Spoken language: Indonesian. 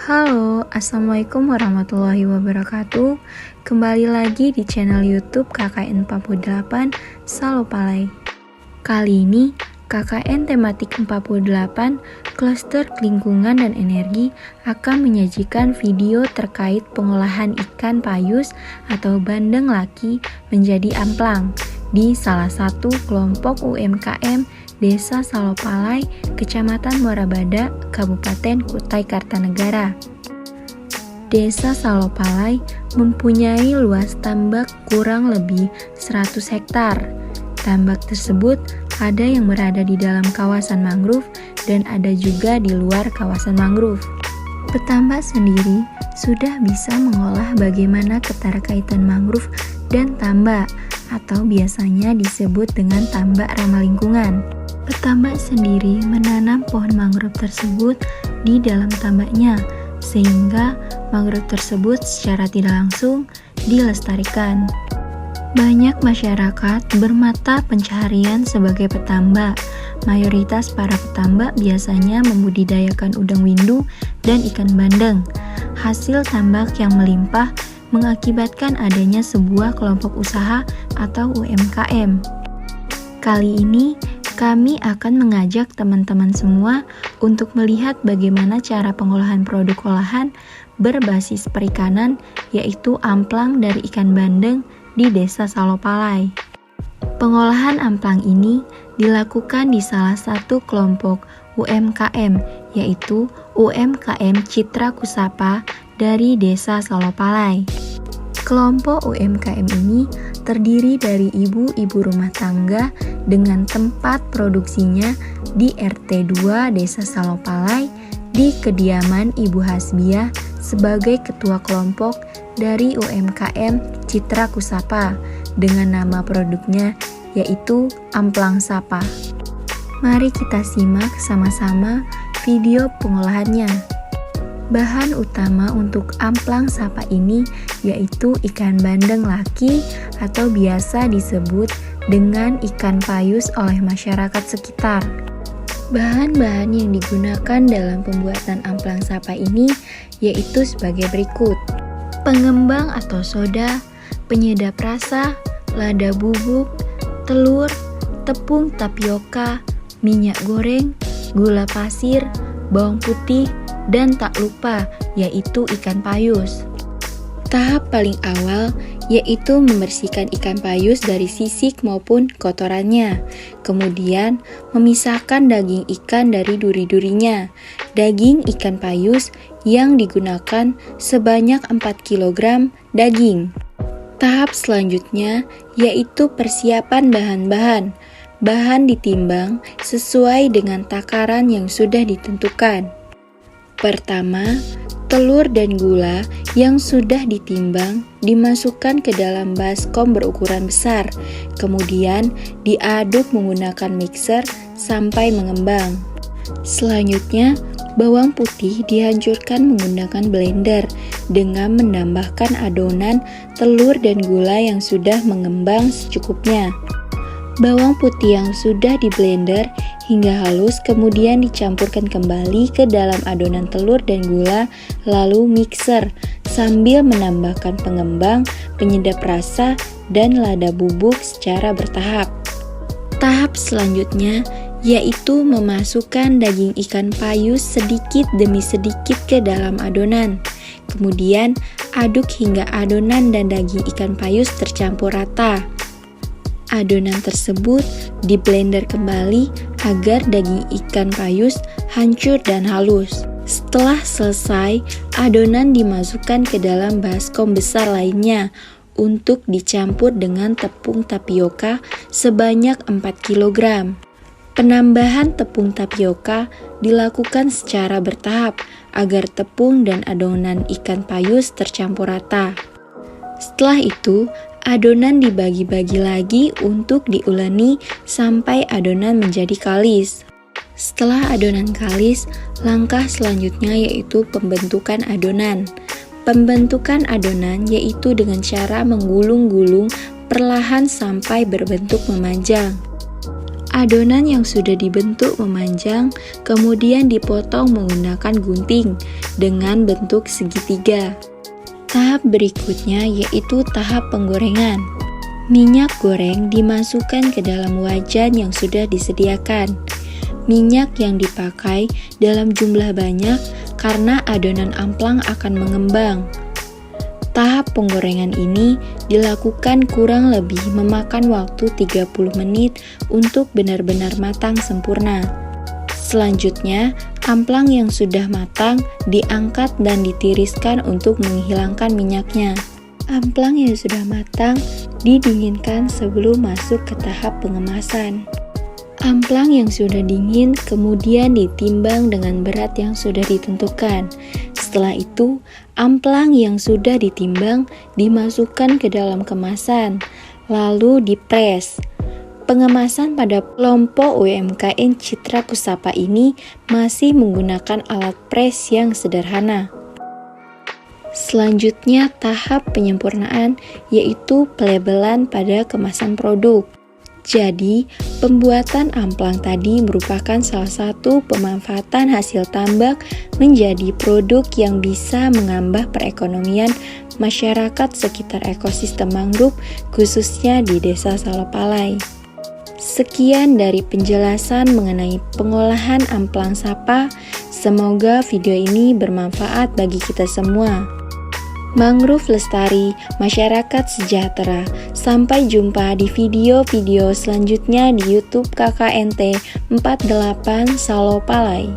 Halo, Assalamualaikum warahmatullahi wabarakatuh. Kembali lagi di channel YouTube KKN 48 Salopalai. Kali ini KKN tematik 48 Cluster Lingkungan dan Energi akan menyajikan video terkait pengolahan ikan payus atau bandeng laki menjadi amplang di salah satu kelompok UMKM Desa Salopalai, Kecamatan Muarabada, Kabupaten Kutai Kartanegara. Desa Salopalai mempunyai luas tambak kurang lebih 100 hektar. Tambak tersebut ada yang berada di dalam kawasan mangrove dan ada juga di luar kawasan mangrove. Petambak sendiri sudah bisa mengolah bagaimana keterkaitan mangrove dan tambak, atau biasanya disebut dengan tambak ramah lingkungan. Petambak sendiri menanam pohon mangrove tersebut di dalam tambaknya, sehingga mangrove tersebut secara tidak langsung dilestarikan. Banyak masyarakat bermata pencaharian sebagai petambak. Mayoritas para petambak biasanya membudidayakan udang windu dan ikan bandeng. Hasil tambak yang melimpah mengakibatkan adanya sebuah kelompok usaha atau UMKM. Kali ini kami akan mengajak teman-teman semua untuk melihat bagaimana cara pengolahan produk olahan berbasis perikanan, yaitu amplang dari ikan bandeng di Desa Salopalai. Pengolahan amplang ini dilakukan di salah satu kelompok UMKM, yaitu UMKM Citra Kusapa dari Desa Salopalai. Kelompok UMKM ini terdiri dari ibu-ibu rumah tangga dengan tempat produksinya di RT 2 Desa Salopalai di kediaman Ibu Hasbiah sebagai ketua kelompok dari UMKM Citra Kusapa dengan nama produknya yaitu Amplang Sapa. Mari kita simak sama-sama video pengolahannya. Bahan utama untuk amplang sapa ini yaitu ikan bandeng laki atau biasa disebut dengan ikan payus oleh masyarakat sekitar. Bahan-bahan yang digunakan dalam pembuatan amplang sapa ini yaitu sebagai berikut: pengembang atau soda, penyedap rasa, lada bubuk, telur, tepung tapioka, minyak goreng, gula pasir, bawang putih, dan tak lupa yaitu ikan payus. Tahap paling awal yaitu membersihkan ikan payus dari sisik maupun kotorannya. Kemudian memisahkan daging ikan dari duri-durinya. Daging ikan payus yang digunakan sebanyak 4 kg daging. Tahap selanjutnya yaitu persiapan bahan-bahan. Bahan ditimbang sesuai dengan takaran yang sudah ditentukan. Pertama, telur dan gula yang sudah ditimbang dimasukkan ke dalam baskom berukuran besar, kemudian diaduk menggunakan mixer sampai mengembang. Selanjutnya, bawang putih dihancurkan menggunakan blender dengan menambahkan adonan telur dan gula yang sudah mengembang secukupnya. Bawang putih yang sudah di blender hingga halus kemudian dicampurkan kembali ke dalam adonan telur dan gula lalu mixer sambil menambahkan pengembang, penyedap rasa, dan lada bubuk secara bertahap. Tahap selanjutnya yaitu memasukkan daging ikan payus sedikit demi sedikit ke dalam adonan. Kemudian aduk hingga adonan dan daging ikan payus tercampur rata. Adonan tersebut di blender kembali agar daging ikan payus hancur dan halus. Setelah selesai, adonan dimasukkan ke dalam baskom besar lainnya untuk dicampur dengan tepung tapioka sebanyak 4 kg. Penambahan tepung tapioka dilakukan secara bertahap agar tepung dan adonan ikan payus tercampur rata. Setelah itu, adonan dibagi-bagi lagi untuk diuleni sampai adonan menjadi kalis. Setelah adonan kalis, langkah selanjutnya yaitu pembentukan adonan. Pembentukan adonan yaitu dengan cara menggulung-gulung perlahan sampai berbentuk memanjang. Adonan yang sudah dibentuk memanjang, kemudian dipotong menggunakan gunting dengan bentuk segitiga. Tahap berikutnya yaitu tahap penggorengan. Minyak goreng dimasukkan ke dalam wajan yang sudah disediakan. Minyak yang dipakai dalam jumlah banyak karena adonan amplang akan mengembang. Tahap penggorengan ini dilakukan kurang lebih memakan waktu 30 menit untuk benar-benar matang sempurna. Selanjutnya, amplang yang sudah matang diangkat dan ditiriskan untuk menghilangkan minyaknya. Amplang yang sudah matang didinginkan sebelum masuk ke tahap pengemasan. Amplang yang sudah dingin kemudian ditimbang dengan berat yang sudah ditentukan. Setelah itu, amplang yang sudah ditimbang dimasukkan ke dalam kemasan, lalu dipres. Pengemasan pada kelompok UMKM Citra Pusapa ini masih menggunakan alat pres yang sederhana. Selanjutnya, tahap penyempurnaan yaitu pelabelan pada kemasan produk. Jadi, pembuatan amplang tadi merupakan salah satu pemanfaatan hasil tambak menjadi produk yang bisa menambah perekonomian masyarakat sekitar ekosistem mangrove, khususnya di Desa Salopalai. Sekian dari penjelasan mengenai pengolahan amplang sapa. Semoga video ini bermanfaat bagi kita semua. Mangrove lestari, masyarakat sejahtera. Sampai jumpa di video-video selanjutnya di YouTube KKNT 48 Salopalai.